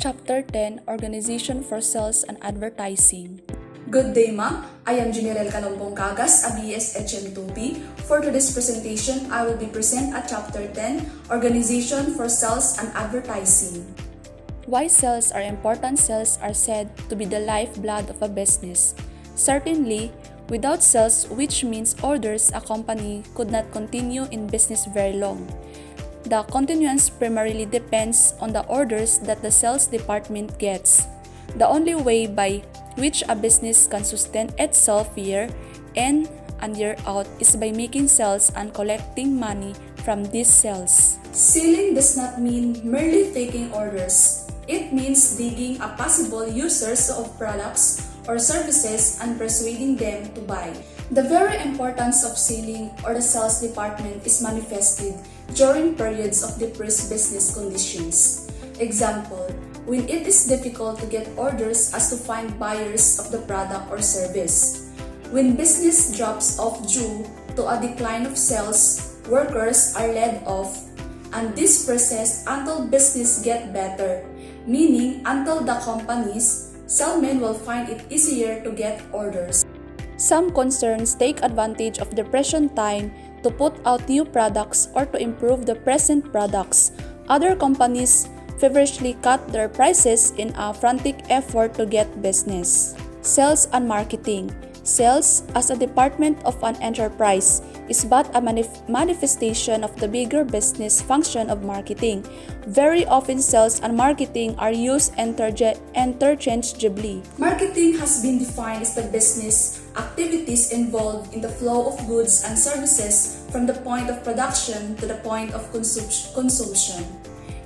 Chapter 10, Organization for Sales and Advertising. Good day, ma'am. I am Jeneriel Cagas, a Bshm 2B. For today's presentation, I will be present at Chapter 10, Organization for Sales and Advertising. Why sales are important? Sales are said to be the lifeblood of a business. Certainly, without sales, which means orders, a company could not continue in business very long. The continuance primarily depends on the orders that the sales department gets. The only way by which a business can sustain itself year in and year out is by making sales and collecting money from these sales. Selling does not mean merely taking orders. It means digging up possible users of products or services and persuading them to buy. The very importance of selling or the sales department is manifested during periods of depressed business conditions. Example, when it is difficult to get orders as to find buyers of the product or service. When business drops off due to a decline of sales, workers are laid off, and this persists until business get better, meaning until the companies, salesmen will find it easier to get orders. Some concerns take advantage of depression time to put out new products or to improve the present products. Other companies feverishly cut their prices in a frantic effort to get business. Sales and marketing. Sales, as a department of an enterprise, is but a manifestation of the bigger business function of marketing. Very often, sales and marketing are used interchangeably. Marketing has been defined as the business activities involved in the flow of goods and services from the point of production to the point of consumption.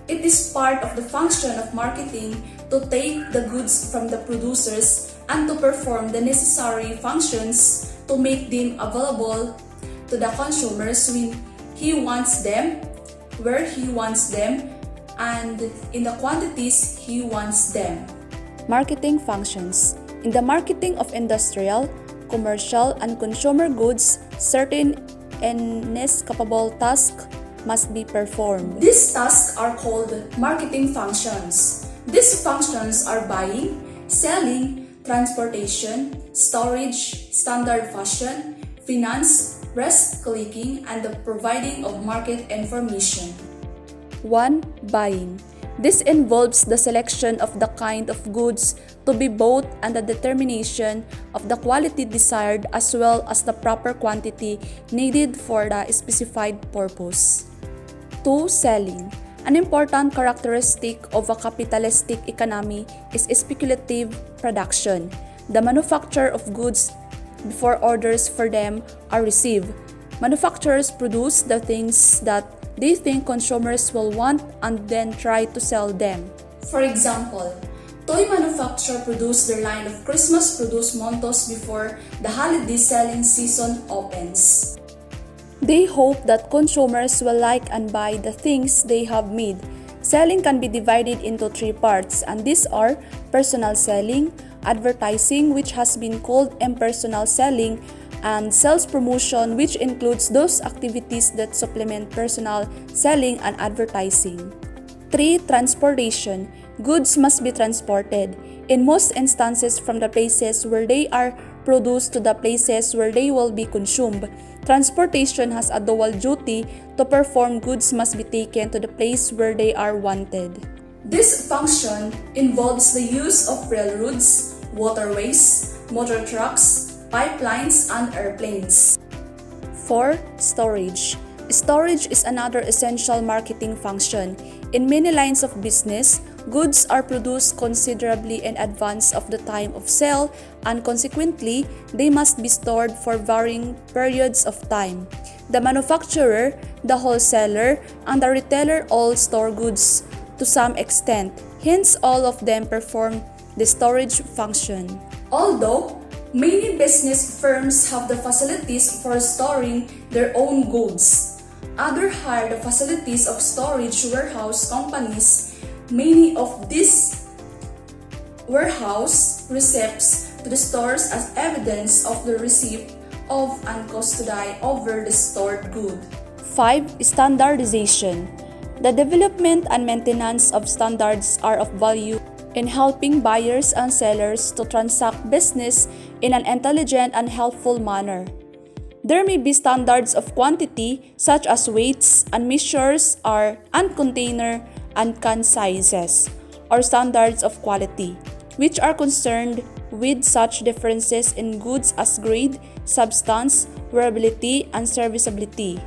It is part of the function of marketing to take the goods from the producers and to perform the necessary functions to make them available to the consumers when he wants them, where he wants them, and in the quantities he wants them. Marketing functions. In the marketing of industrial, commercial, and consumer goods, certain inescapable tasks must be performed. These tasks are called marketing functions. These functions are buying, selling, transportation, storage, standard fashion, finance, press clicking, and the providing of market information. 1. Buying. This involves the selection of the kind of goods to be bought and the determination of the quality desired as well as the proper quantity needed for the specified purpose. 2. Selling. An important characteristic of a capitalistic economy is speculative production, the manufacture of goods before orders for them are received. Manufacturers produce the things that they think consumers will want and then try to sell them. For example, toy manufacturers produce their line of Christmas produce Montos before the holiday selling season opens. They hope that consumers will like and buy the things they have made. Selling can be divided into 3 parts, and these are personal selling, advertising, which has been called impersonal selling, and sales promotion, which includes those activities that supplement personal selling and advertising. 3. Transportation. Goods must be transported, in most instances from the places where they are produced to the places where they will be consumed. Transportation has a dual duty to perform. Goods must be taken to the place where they are wanted. This function involves the use of railroads, waterways, motor trucks, pipelines, and airplanes. 4. Storage. Storage is another essential marketing function. In many lines of business, goods are produced considerably in advance of the time of sale, and consequently, they must be stored for varying periods of time. The manufacturer, the wholesaler, and the retailer all store goods to some extent. Hence, all of them perform the storage function. Although many business firms have the facilities for storing their own goods, others hire the facilities of storage warehouse companies. Many of these warehouse receipts to the stores as evidence of the receipt of and custody over the stored good. 5. Standardization. The development and maintenance of standards are of value in helping buyers and sellers to transact business in an intelligent and helpful manner. There may be standards of quantity such as weights and measures and container and can sizes, or standards of quality, which are concerned with such differences in goods as grade, substance, wearability, and serviceability.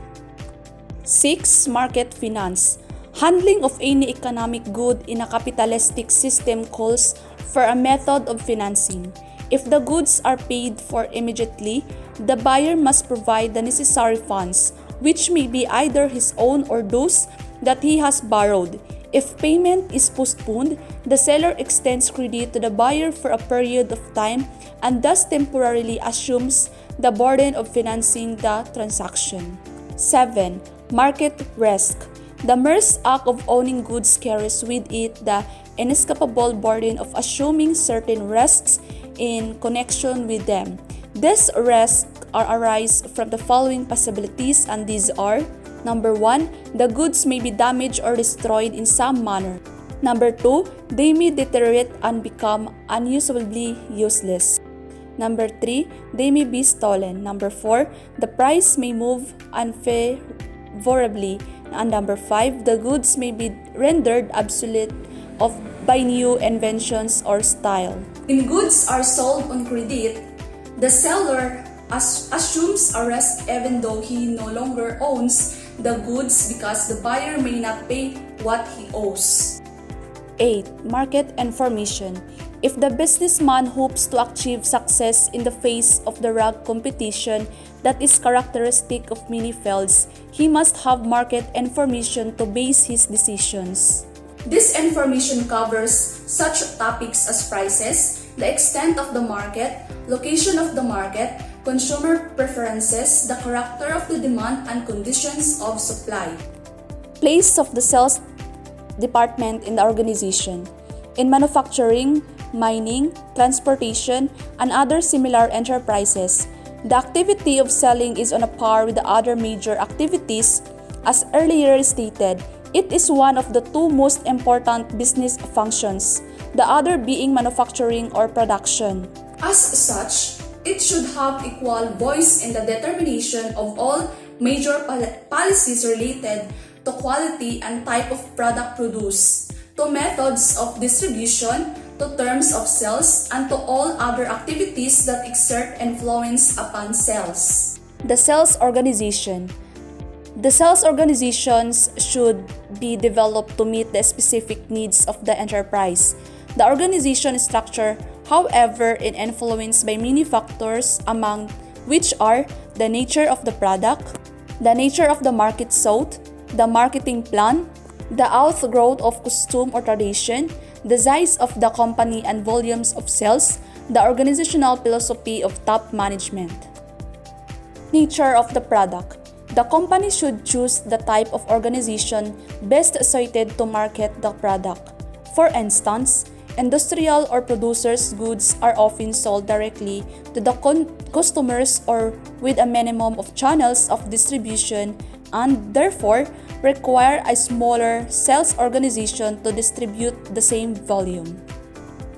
6. Market finance. Handling of any economic good in a capitalistic system calls for a method of financing. If the goods are paid for immediately, the buyer must provide the necessary funds, which may be either his own or those that he has borrowed. If payment is postponed, the seller extends credit to the buyer for a period of time and thus temporarily assumes the burden of financing the transaction. 7. Market risk. The mere act of owning goods carries with it the inescapable burden of assuming certain risks in connection with them. These risks arise from the following possibilities, and these are: Number 1, the goods may be damaged or destroyed in some manner. Number 2, they may deteriorate and become unusably useless. Number 3, they may be stolen. Number 4, the price may move unfavorably. And number 5, the goods may be rendered obsolete by new inventions or style. When goods are sold on credit, the seller assumes a risk even though he no longer owns the goods because the buyer may not pay what he owes. 8. Market information. If the businessman hopes to achieve success in the face of the rugged competition that is characteristic of many fields, he must have market information to base his decisions. This information covers such topics as prices, the extent of the market, location of the market, consumer preferences, the character of the demand, and conditions of supply. Place of the sales department in the organization. In manufacturing, mining, transportation, and other similar enterprises, the activity of selling is on a par with the other major activities. As earlier stated, it is one of the two most important business functions, the other being manufacturing or production. As such, it should have equal voice in the determination of all major policies related to quality and type of product produced, to methods of distribution, to terms of sales, and to all other activities that exert influence upon sales. The sales organization. The sales organizations should be developed to meet the specific needs of the enterprise. The organization structure, however, is influenced by many factors, among which are the nature of the product, the nature of the market sought, the marketing plan, the outgrowth of custom or tradition, the size of the company and volumes of sales, the organizational philosophy of top management. Nature of the product. The company should choose the type of organization best suited to market the product. For instance, industrial or producers' goods are often sold directly to the customers or with a minimum of channels of distribution and therefore require a smaller sales organization to distribute the same volume.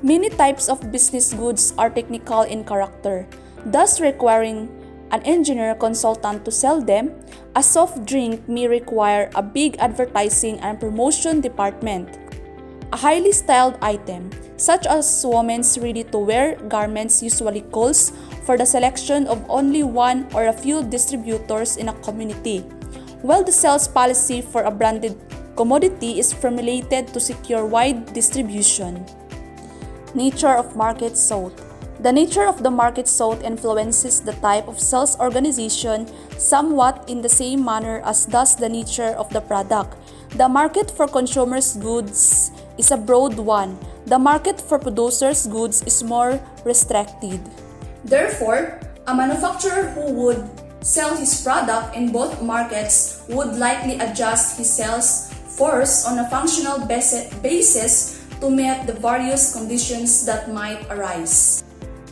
Many types of business goods are technical in character, thus requiring an engineer consultant to sell them. A soft drink may require a big advertising and promotion department. A highly styled item, such as women's ready-to-wear garments, usually calls for the selection of only one or a few distributors in a community, while the sales policy for a branded commodity is formulated to secure wide distribution. Nature of market sought. The nature of the market sought influences the type of sales organization somewhat in the same manner as does the nature of the product. The market for consumers' goods is a broad one. The market for producers' goods is more restricted. Therefore, a manufacturer who would sell his product in both markets would likely adjust his sales force on a functional basis to meet the various conditions that might arise.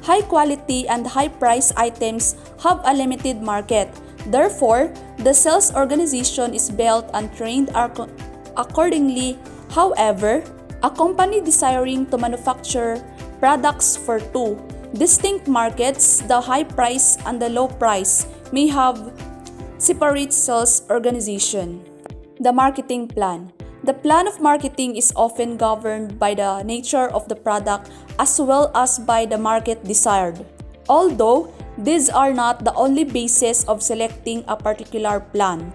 High quality and high price items have a limited market. Therefore, the sales organization is built and trained accordingly. However, a company desiring to manufacture products for two distinct markets, the high price and the low price, may have separate sales organization. The marketing plan. The plan of marketing is often governed by the nature of the product as well as by the market desired. Although these are not the only basis of selecting a particular plan.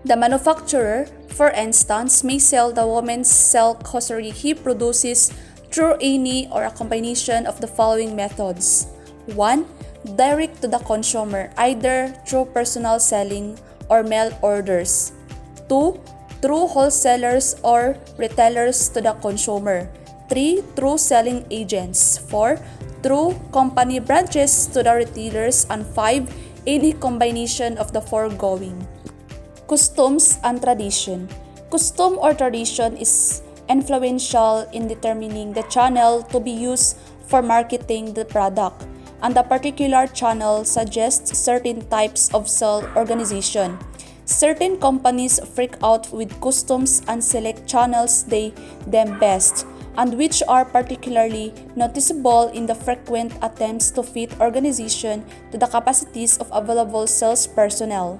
The manufacturer, for instance, may sell the woman's silk hosiery he produces through any or a combination of the following methods. 1. Direct to the consumer, either through personal selling or mail orders. 2. Through wholesalers or retailers to the consumer. 3. Through selling agents. 4. Through company branches to the retailers. And 5. Any combination of the foregoing. Customs and tradition. Custom or tradition is influential in determining the channel to be used for marketing the product, and the particular channel suggests certain types of sales organization. Certain companies freak out with customs and select channels they deem best, and which are particularly noticeable in the frequent attempts to fit organization to the capacities of available sales personnel.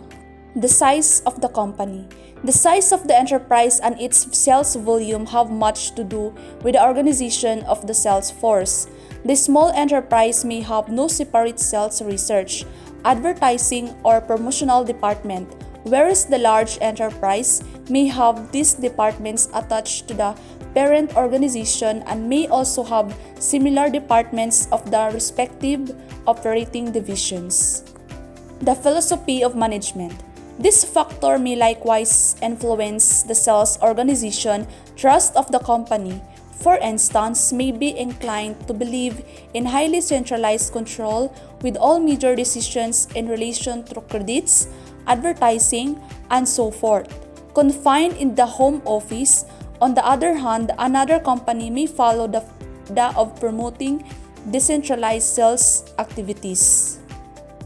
The size of the company. The size of the enterprise and its sales volume have much to do with the organization of the sales force. The small enterprise may have no separate sales research, advertising, or promotional department, whereas the large enterprise may have these departments attached to the parent organization and may also have similar departments of the respective operating divisions. The philosophy of management. This factor may likewise influence the sales organization trust of the company. For instance, may be inclined to believe in highly centralized control with all major decisions in relation to credits, advertising, and so forth, confined in the home office. On the other hand, another company may follow the of promoting decentralized sales activities.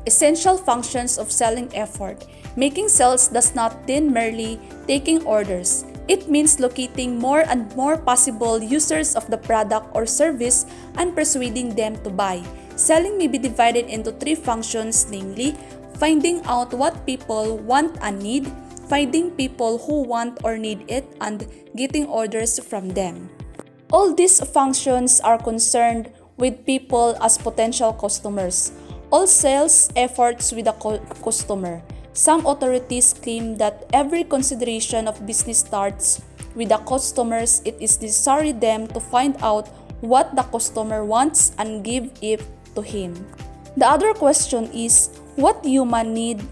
Essential functions of selling effort. Making sales does not mean merely taking orders. It means locating more and more possible users of the product or service and persuading them to buy. Selling may be divided into three functions, namely, finding out what people want and need, finding people who want or need it, and getting orders from them. All these functions are concerned with people as potential customers. All sales efforts with a customer. Some authorities claim that every consideration of business starts with the customers. It is necessary them to find out what the customer wants and give it to him. The other question is, what human need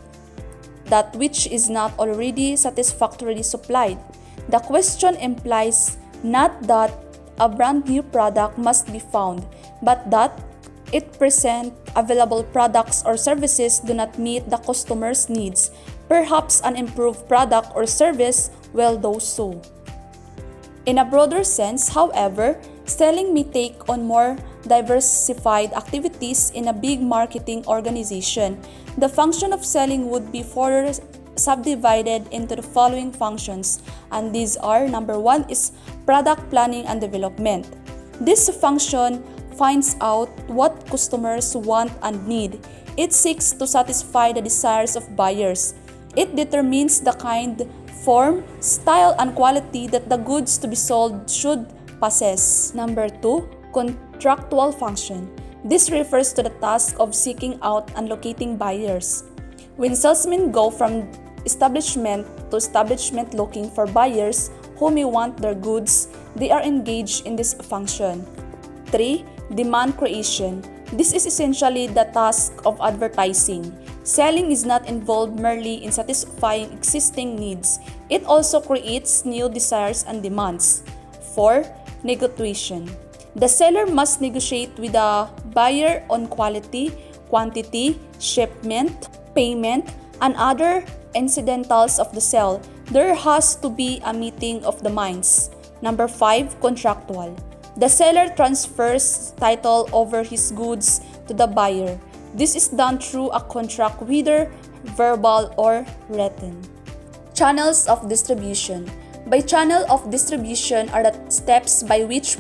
that which is not already satisfactorily supplied? The question implies not that a brand new product must be found, but that it present available products or services do not meet the customer's needs. Perhaps an improved product or service will do so. In a broader sense, however, selling may take on more diversified activities in a big marketing organization. The function of selling would be further subdivided into the following functions, and these are: number 1 is product planning and development. This function finds out what customers want and need. It seeks to satisfy the desires of buyers. It determines the kind, form, style, and quality that the goods to be sold should possess. Number 2, contractual function. This refers to the task of seeking out and locating buyers. When salesmen go from establishment to establishment looking for buyers who may want their goods, they are engaged in this function. 3. Demand creation. This is essentially the task of advertising. Selling is not involved merely in satisfying existing needs. It also creates new desires and demands. 4. Negotiation. The seller must negotiate with the buyer on quality, quantity, shipment, payment, and other incidentals of the sale. There has to be a meeting of the minds. Number 5. Contractual. The seller transfers title over his goods to the buyer. This is done through a contract, whether verbal or written. Channels of distribution. By channel of distribution are the steps by which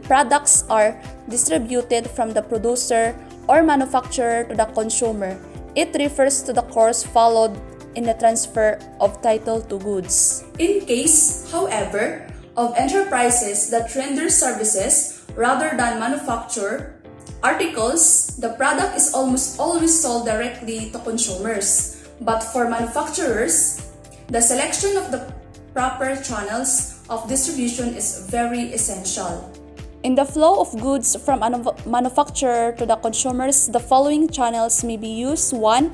products are distributed from the producer or manufacturer to the consumer. It refers to the course followed in the transfer of title to goods. In case, however, of enterprises that render services rather than manufacture articles, the product is almost always sold directly to consumers. But for manufacturers, the selection of the proper channels of distribution is very essential. In the flow of goods from a manufacturer to the consumers, the following channels may be used. 1.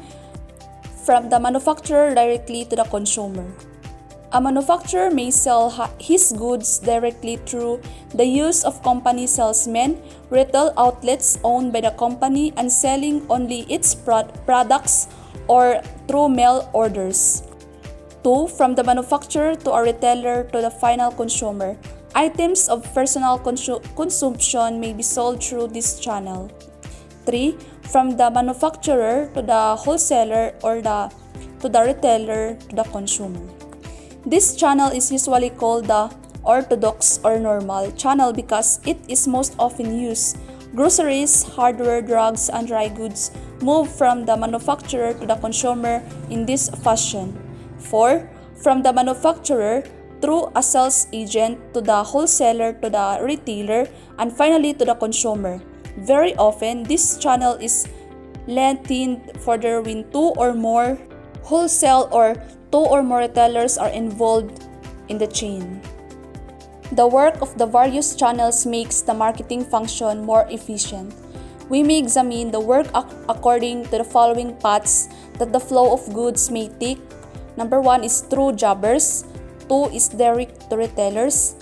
From the manufacturer directly to the consumer. A manufacturer may sell his goods directly through the use of company salesmen, retail outlets owned by the company, and selling only its products or through mail orders. 2. From the manufacturer to a retailer to the final consumer. Items of personal consumption may be sold through this channel. 3. From the manufacturer to the wholesaler or to the retailer to the consumer. This channel is usually called the orthodox or normal channel because it is most often used. Groceries, hardware, drugs, and dry goods move from the manufacturer to the consumer in this fashion. 4. From the manufacturer through a sales agent to the wholesaler to the retailer and finally to the consumer. Very often, this channel is lengthened further when 2 or more wholesale or 2 or more retailers are involved in the chain. The work of the various channels makes the marketing function more efficient. We may examine the work according to the following paths that the flow of goods may take. Number 1 is through jobbers, 2 is direct to retailers,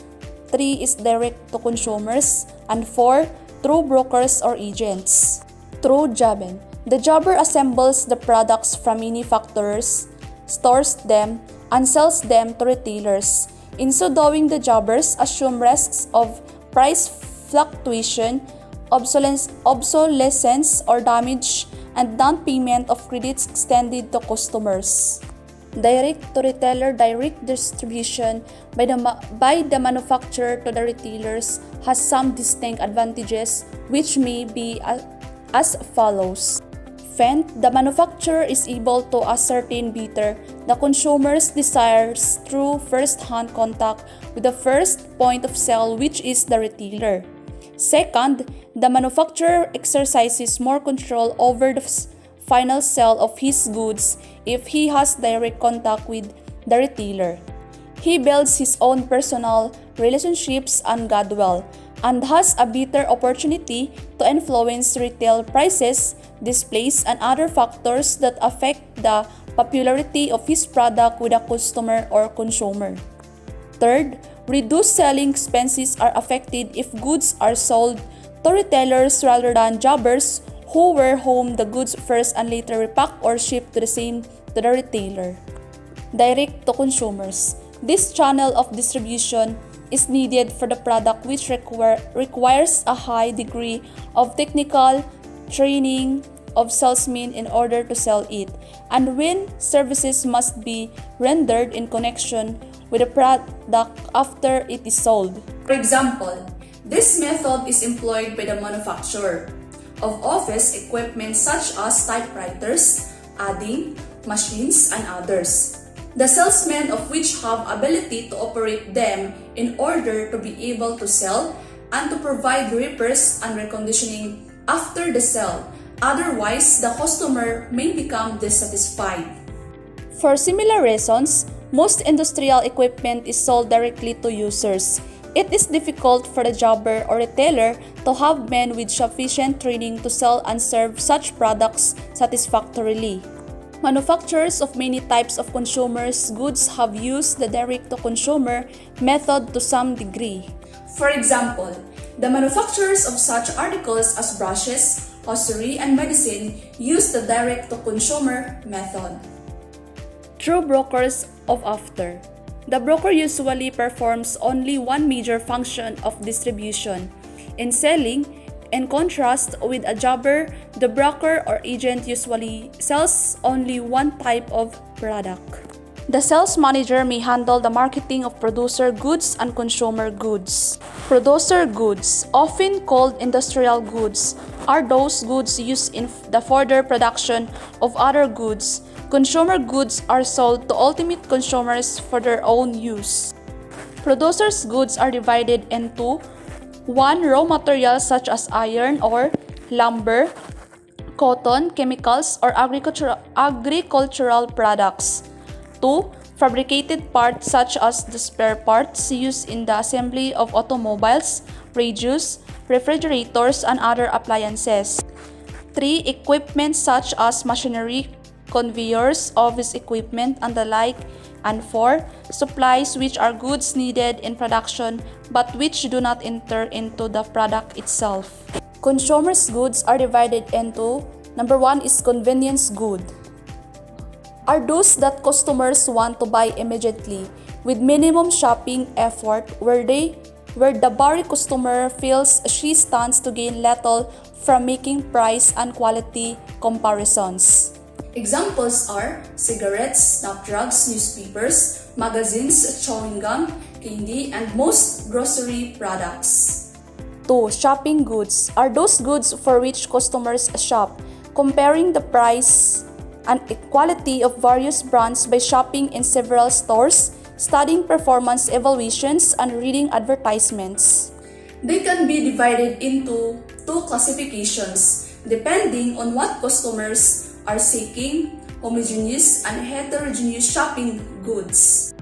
3 is direct to consumers, and 4 through brokers or agents. Through jobbing. The jobber assembles the products from manufacturers, stores them, and sells them to retailers. In so doing, the jobbers assume risks of price fluctuation, obsolescence or damage, and non-payment of credits extended to customers. Direct to retailer. Direct distribution by the manufacturer to the retailers has some distinct advantages, which may be as follows. The manufacturer is able to ascertain better the consumer's desires through first-hand contact with the first point of sale, which is the retailer. Second, the manufacturer exercises more control over the final sale of his goods if he has direct contact with the retailer. He builds his own personal relationships and goodwill, and has a better opportunity to influence retail prices, displays, and other factors that affect the popularity of his product with a customer or consumer. Third, reduced selling expenses are affected if goods are sold to retailers rather than jobbers who were home the goods first and later repacked or shipped to the retailer. Direct to consumers. This channel of distribution is needed for the product which requires a high degree of technical training of salesmen in order to sell it, and when services must be rendered in connection with the product after it is sold. For example, this method is employed by the manufacturer of office equipment such as typewriters, adding machines, and others, the salesmen of which have ability to operate them in order to be able to sell and to provide repairs and reconditioning after the sale. Otherwise, the customer may become dissatisfied. For similar reasons, most industrial equipment is sold directly to users. It is difficult for the jobber or retailer to have men with sufficient training to sell and serve such products satisfactorily. Manufacturers of many types of consumers' goods have used the direct-to-consumer method to some degree. For example, the manufacturers of such articles as brushes, hosiery, and medicine use the direct-to-consumer method. Through brokers of after. The broker usually performs only one major function of distribution. In selling, in contrast with a jobber, the broker or agent usually sells only one type of product. The sales manager may handle the marketing of producer goods and consumer goods. Producer goods, often called industrial goods, are those goods used in the further production of other goods. Consumer goods are sold to ultimate consumers for their own use. Producers' goods are divided into 1. Raw materials such as iron or lumber, cotton, chemicals, or agricultural products. 2. Fabricated parts such as the spare parts used in the assembly of automobiles, radios, refrigerators, and other appliances. 3. Equipment such as machinery, conveyors, office equipment, and the like. And 4. Supplies, which are goods needed in production but which do not enter into the product itself. Consumers' goods are divided into number 1 is convenience good. Are those that customers want to buy immediately with minimum shopping effort where the buyer customer feels she stands to gain little from making price and quality comparisons. Examples are cigarettes, snuff drugs, newspapers, magazines, chewing gum, candy, and most grocery products. 2. Shopping goods are those goods for which customers shop, comparing the price and quality of various brands by shopping in several stores, studying performance evaluations, and reading advertisements. They can be divided into 2 classifications depending on what customers are seeking: homogeneous and heterogeneous shopping goods.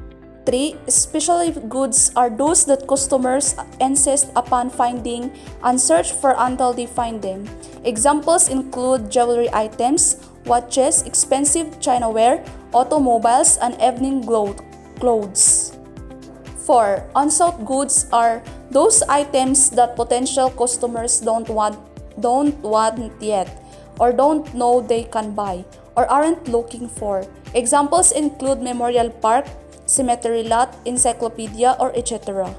3. Specialty goods are those that customers insist upon finding and search for until they find them. Examples include jewelry items, watches, expensive chinaware, automobiles, and evening clothes. 4. Unsought goods are those items that potential customers don't want yet, or don't know they can buy, or aren't looking for. Examples include memorial park, cemetery lot, encyclopedia, or etc.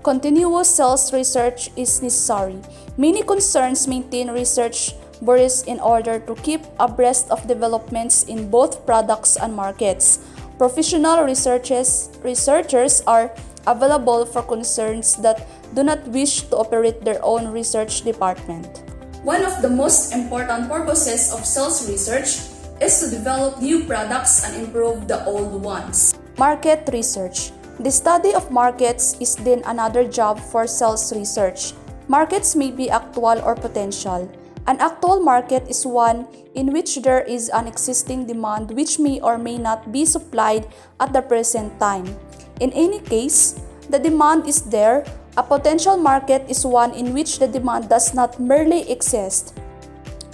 Continuous sales research is necessary. Many concerns maintain research bursts in order to keep abreast of developments in both products and markets. Professional researchers are available for concerns that do not wish to operate their own research department. One of the most important purposes of sales research is to develop new products and improve the old ones. Market research. The study of markets is then another job for sales research. Markets may be actual or potential. An actual market is one in which there is an existing demand which may or may not be supplied at the present time. In any case, the demand is there. A potential market is one in which the demand does not merely exist.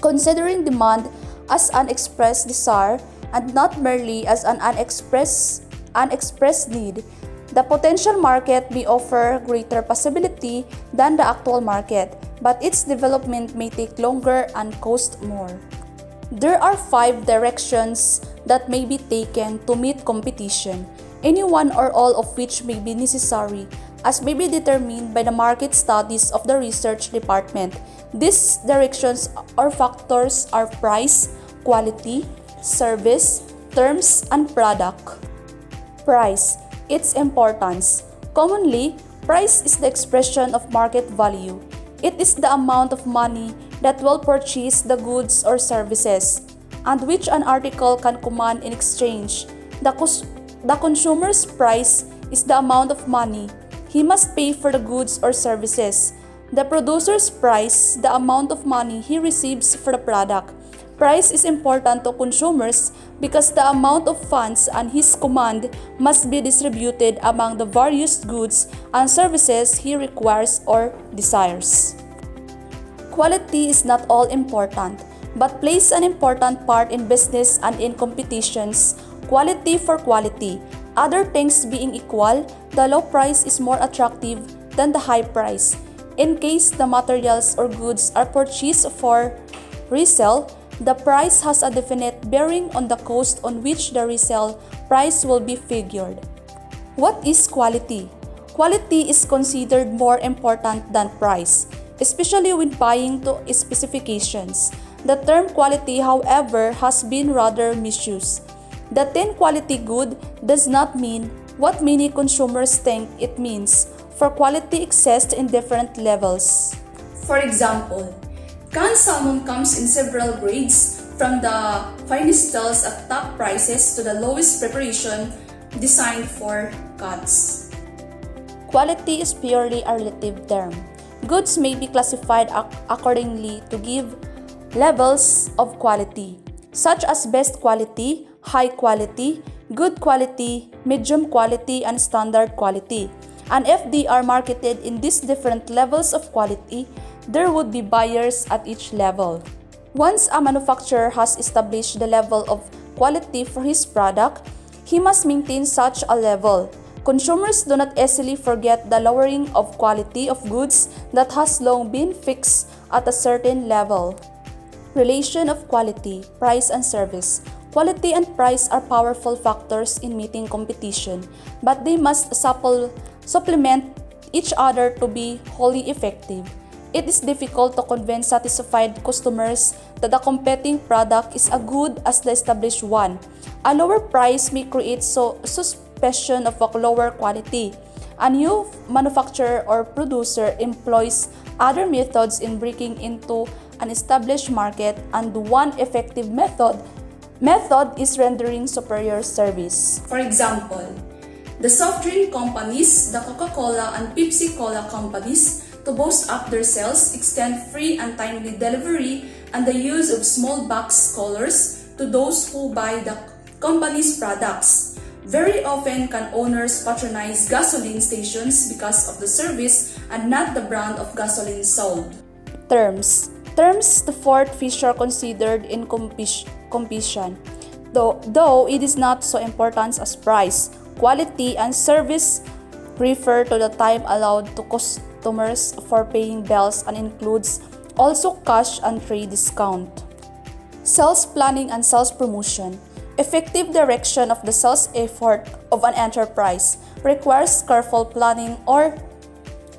Considering demand as an expressed desire and not merely as an unexpressed need, the potential market may offer greater possibility than the actual market, but its development may take longer and cost more. There are 5 directions that may be taken to meet competition, any one or all of which may be necessary, as may be determined by the market studies of the research department. These directions or factors are price, quality, service, terms, and product. Price. Its importance. Commonly, price is the expression of market value. It is the amount of money that will purchase the goods or services, and which an article can command in exchange. The consumer's price is the amount of money he must pay for the goods or services. The producer's price, the amount of money he receives for the product. Price is important to consumers because the amount of funds at his command must be distributed among the various goods and services he requires or desires. Quality is not all important, but plays an important part in business and in competitions. Quality for quality. Other things being equal, the low price is more attractive than the high price. In case the materials or goods are purchased for resale, the price has a definite bearing on the cost on which the resale price will be figured. What is quality? Quality is considered more important than price, especially when buying to specifications. The term quality, however, has been rather misused. The 10 quality good does not mean what many consumers think it means, for quality exists in different levels. For example, canned salmon comes in several grades, from the finest stalls at top prices to the lowest preparation designed for cuts. Quality is purely a relative term. Goods may be classified accordingly to give levels of quality, such as best quality, high quality, good quality, medium quality, and standard quality. And if they are marketed in these different levels of quality, there would be buyers at each level. Once a manufacturer has established the level of quality for his product, he must maintain such a level. Consumers do not easily forget the lowering of quality of goods that has long been fixed at a certain level. Relation of quality, price, and service. Quality and price are powerful factors in meeting competition, but they must supplement each other to be wholly effective. It is difficult to convince satisfied customers that a competing product is as good as the established one. A lower price may create suspicion of a lower quality. A new manufacturer or producer employs other methods in breaking into an established market, and one effective method is rendering superior service. For example, the soft drink companies, the Coca-Cola and Pepsi-Cola companies, to boost up their sales, extend free and timely delivery and the use of small box coolers to those who buy the company's products. Very often, can owners patronize gasoline stations because of the service and not the brand of gasoline sold. Terms, the fourth feature considered in competition, though it is not so important as price. Quality and service refer to the time allowed to customers for paying bills and includes also cash and trade discount. Sales planning and sales promotion. Effective direction of the sales effort of an enterprise requires careful planning or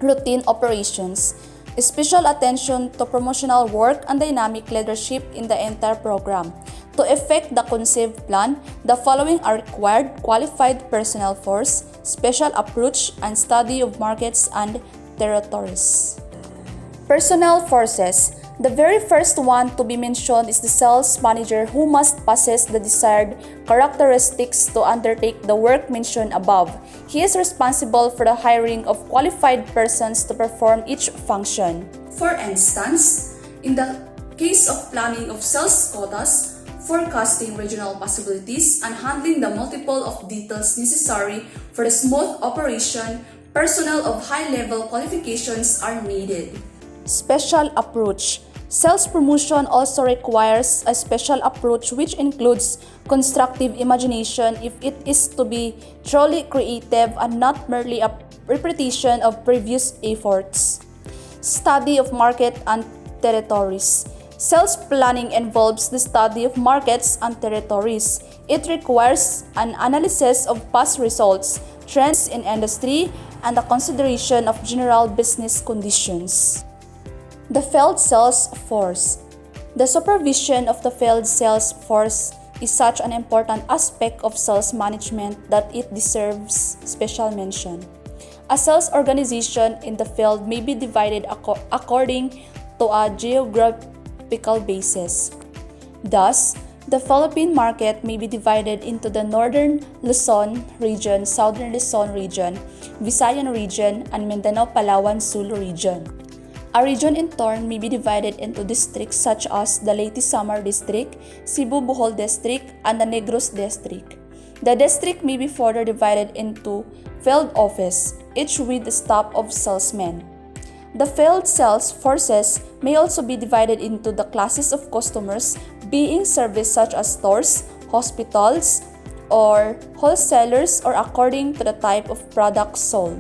routine operations, special attention to promotional work, and dynamic leadership in the entire program. To effect the conceived plan, the following are required: qualified personnel force, special approach, and study of markets and territories. Personnel forces. The very first one to be mentioned is the sales manager, who must possess the desired characteristics to undertake the work mentioned above. He is responsible for the hiring of qualified persons to perform each function. For instance, in the case of planning of sales quotas, forecasting regional possibilities, and handling the multiple of details necessary for the smooth operation, personnel of high-level qualifications are needed. Special approach. Sales promotion also requires a special approach which includes constructive imagination if it is to be truly creative and not merely a repetition of previous efforts. Study of market and territories. Sales planning involves the study of markets and territories. It requires an analysis of past results, trends in industry, and the consideration of general business conditions. The field sales force. The supervision of the field sales force is such an important aspect of sales management that it deserves special mention. A sales organization in the field may be divided according to a geographical basis. Thus, the Philippine market may be divided into the Northern Luzon region, Southern Luzon region, Visayan region, and Mindanao-Palawan-Sulu region. A region in turn may be divided into districts such as the Leyte Samar District, Cebu-Bohol District, and the Negros District. The district may be further divided into field office, each with the staff of salesmen. The field sales forces may also be divided into the classes of customers being serviced, such as stores, hospitals, or wholesalers, or according to the type of product sold.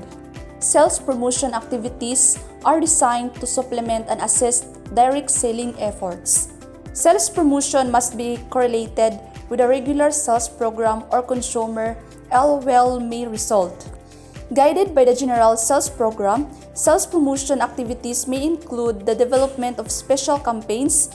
Sales promotion activities are designed to supplement and assist direct selling efforts. Sales promotion must be correlated with a regular sales program or consumer well may result. Guided by the general sales program, sales promotion activities may include the development of special campaigns,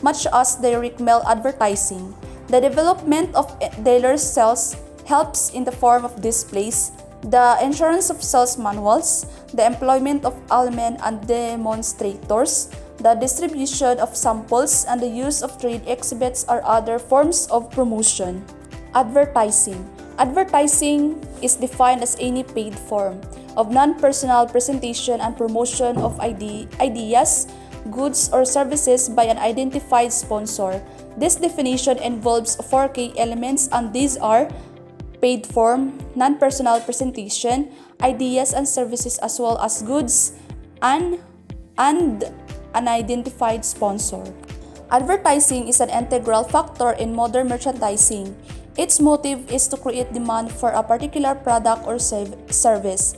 much as direct mail advertising, The development of dealer sales helps in the form of displays, the insurance of sales manuals, the employment of almen and demonstrators, the distribution of samples, and the use of trade exhibits or other forms of promotion. Advertising. Advertising is defined as any paid form of non-personal presentation and promotion of ideas, goods, or services by an identified sponsor. This definition involves 4 key elements, and these are paid form, non-personal presentation, ideas and services, as well as goods, and an identified sponsor. Advertising is an integral factor in modern merchandising. Its motive is to create demand for a particular product or service.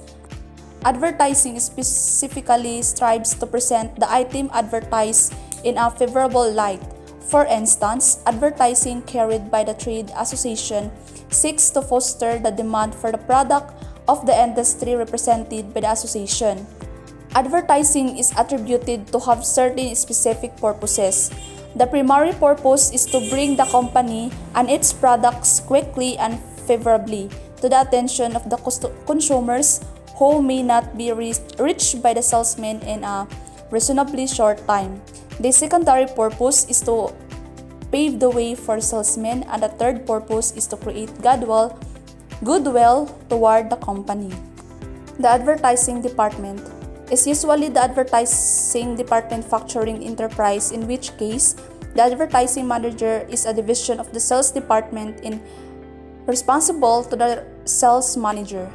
Advertising specifically strives to present the item advertised in a favorable light. For instance, advertising carried by the trade association seeks to foster the demand for the product of the industry represented by the association. Advertising is attributed to have certain specific purposes. The primary purpose is to bring the company and its products quickly and favorably to the attention of the consumers who may not be reached by the salesman in a reasonably short time. The secondary purpose is to pave the way for salesmen, and the third purpose is to create goodwill toward the company. The advertising department is usually the advertising department factoring enterprise, in which case the advertising manager is a division of the sales department responsible to the sales manager.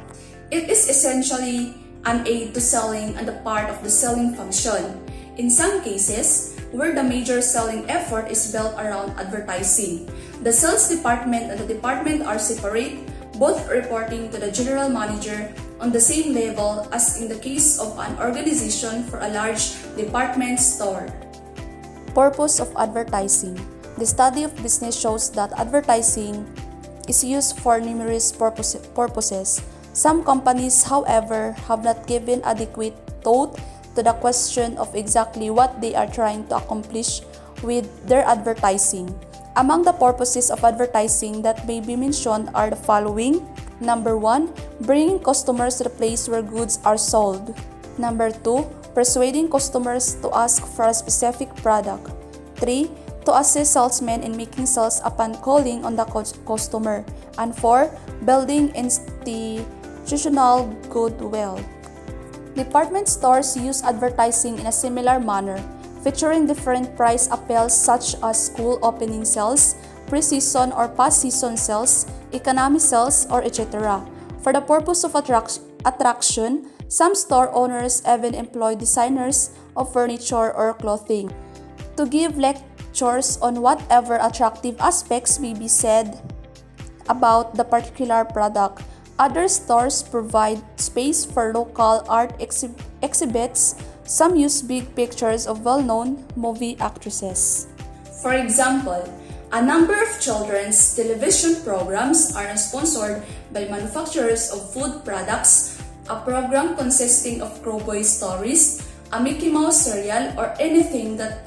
It is essentially an aid to selling and a part of the selling function. In some cases, where the major selling effort is built around advertising, the sales department and the department are separate, both reporting to the general manager on the same level as in the case of an organization for a large department store. Purpose of advertising. The study of business shows that advertising is used for numerous purposes. Some companies, however, have not given adequate thought to the question of exactly what they are trying to accomplish with their advertising. Among the purposes of advertising that may be mentioned are the following. Number 1, bringing customers to the place where goods are sold. Number 2, persuading customers to ask for a specific product. 3, to assist salesmen in making sales upon calling on the customer. And 4, building institutional goodwill. Department stores use advertising in a similar manner, featuring different price appeals such as school opening sales, pre-season or past-season sales, economy sales, or etc. For the purpose of attraction, some store owners even employ designers of furniture or clothing to give lectures on whatever attractive aspects may be said about the particular product. Other stores provide space for local art exhibits. Some use big pictures of well-known movie actresses. For example, a number of children's television programs are sponsored by manufacturers of food products, a program consisting of cowboy stories, a Mickey Mouse cereal, or anything that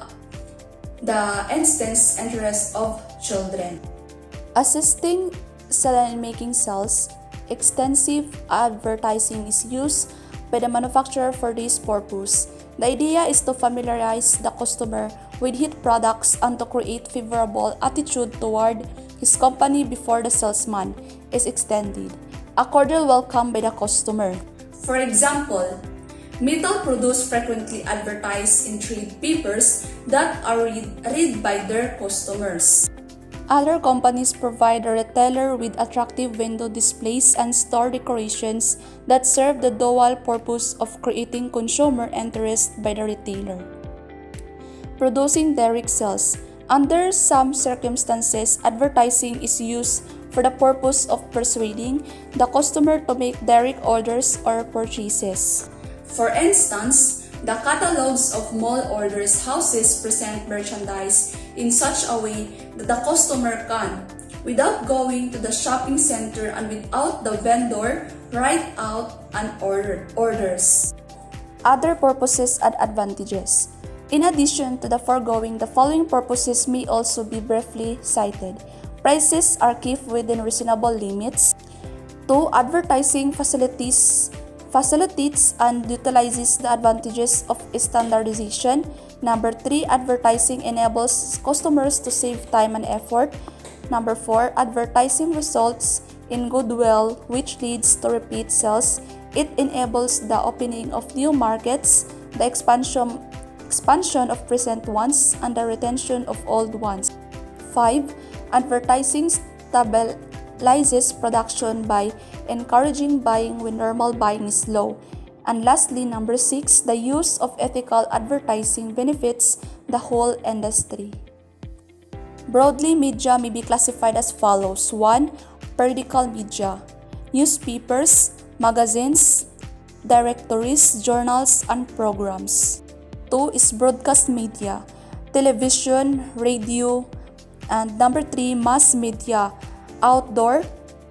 the instance interest of children. Assisting selling and making sales. Extensive advertising is used by the manufacturer for this purpose. The idea is to familiarize the customer with his products and to create favorable attitude toward his company before the salesman is extended a cordial welcome by the customer. For example, metal products frequently advertise in trade papers that are read by their customers. Other companies provide the retailer with attractive window displays and store decorations that serve the dual purpose of creating consumer interest by the retailer. Producing direct sales. Under some circumstances, advertising is used for the purpose of persuading the customer to make direct orders or purchases. For instance, the catalogs of mall orders houses present merchandise in such a way that the customer can, without going to the shopping center and without the vendor, write out an orders. Other purposes and advantages. In addition to the foregoing, the following purposes may also be briefly cited. Prices are kept within reasonable limits. 2. Advertising facilitates and utilizes the advantages of standardization. Number 3. Advertising enables customers to save time and effort. Number 4. Advertising results in goodwill, which leads to repeat sales. It enables the opening of new markets, the expansion of present ones, and the retention of old ones. 5. Advertising stabilizes production by encouraging buying when normal buying is low. And lastly, number 6, the use of ethical advertising benefits the whole industry. Broadly, media may be classified as follows. 1. Periodical media, newspapers, magazines, directories, journals, and programs. 2 is broadcast media, television, radio, and number 3, mass media, outdoor,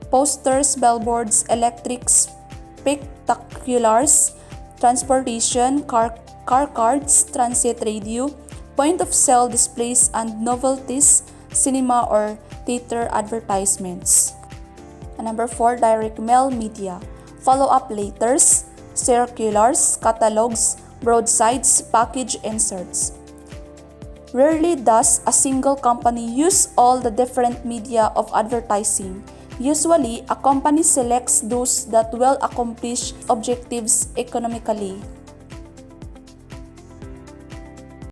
posters, billboards, electric spectaculars, transportation, car cards, transit radio, point-of-sale displays, and novelties, cinema or theater advertisements. And number 4, direct mail media, follow-up letters, circulars, catalogs, broadsides, package inserts. Rarely does a single company use all the different media of advertising. Usually, a company selects those that will accomplish objectives economically.